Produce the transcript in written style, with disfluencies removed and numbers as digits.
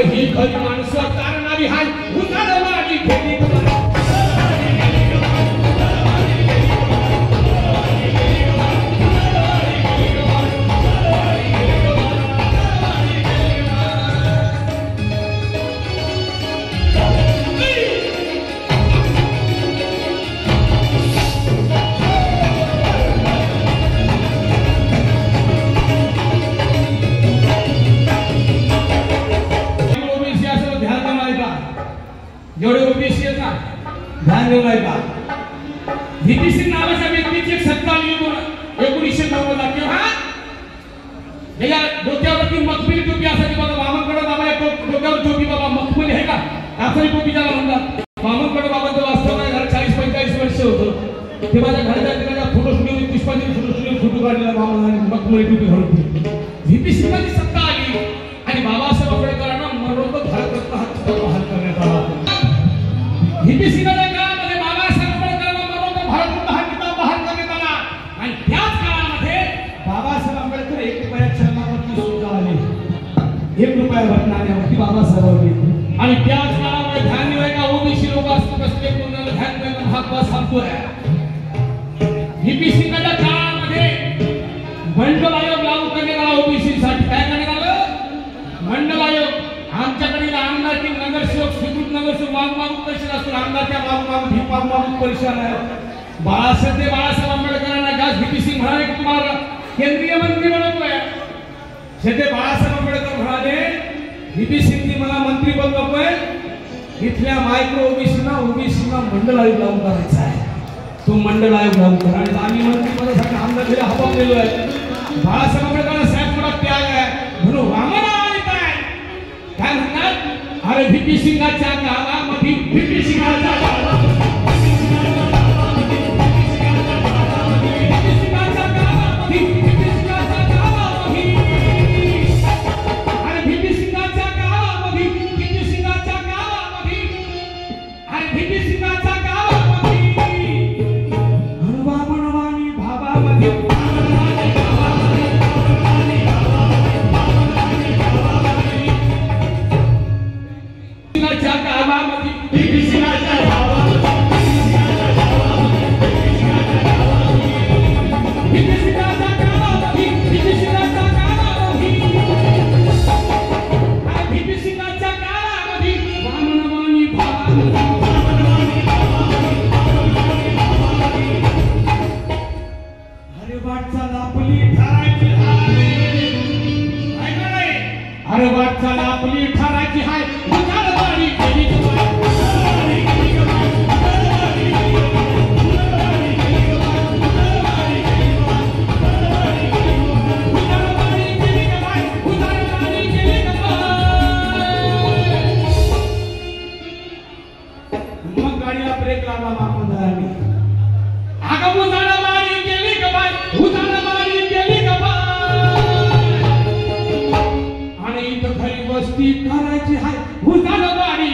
ही खरी माणसं तारणारी हाय उतारवाडी फेरी जेवढे ओबीसी आहेत ना ध्यान देऊ नये का व्हीपी सिंग नावाच्या व्यक्तीची एक सत्ता आली 1990 ला केव्हा या डोक्यावरती मखमली टोपी असायची बघा मामांकडे बाबा एक डोक्यावर टोपी बाबा मखमली आहे का असली टोपी ज्याला म्हणतात मामांकडे बाबांचं वास्तव नाही घर 40-45 वर्ष होतं ते माझ्या घराच्या फोटो स्टुडिओ पुष्पांजली फोटो स्टुडिओ फोटो काढलेला मामा मखमली टोपी घालून व्हीपी सिंगाची सत्ता आली आणि बाबासाहेब आंबेडकरांना मरणोत्तर भारतरत्न हा बहाल करण्यात आला व्हीपी सिंगाच्या काळामध्ये बाबासाहेब आंबेडकरांना मरणोत्तर भारतरत्न हा किताब बहाल करण्यात आला आणि त्याच काळामध्ये बाबासाहेब आंबेडकर 1 रुपयाच्या चलनावरती सुद्धा आले 1 रुपया नाण्यावरती बाबासाहेबांनी आणि त्याच काळामध्ये ध्यान देऊ का ओबीसी लोक असले कोणाला ध्यान देणं महत्त्व सांगतोय व्हीपी सिंगाच्या काळामध्ये मंडल आयोग लागू करण्यात आला ओबीसी साठी काय करण्यात आलं मंडल आयोग आमच्याकडे आमदार की नगरसेवक स्वीकृत नगरसेवक मागून परिषद असतो आमदारच्या मागून परिषद आहे बाळासाहेब आंबेडकरांना गाज व्हीपी सिंग म्हणाले की तुम्हाला केंद्रीय मंत्री बनवतोय शेते बाळासाहेब आंबेडकर म्हणाले व्हीपी सिंगनी मला मंत्री बनवतोय इथल्या मायक्रो ओबीसीना मंडल आयोग लागू करायचा आहे तो मंडल आयोग लागू करा आणि आम्ही मंत्री पदासाठी आमदार हवा दिलो आहे बाळासाहेब आंबेडकरांना साहेब मोठा त्याग आहे म्हणून आम्हाला काय म्हणतात अरे व्हीपी सिंगाच्या गावामध्ये व्हीपी सिंगाच्या गावामध्ये अरे वाटचाल आपली ठरायची हाय उजाडवाडी गेली मग गाडीला ब्रेक लावला बापंदारांनी अगं उजाडवाडी गेली का बाय उजाडवाडी गेली का बाय वस्ती करायची हाय उजाडवाडी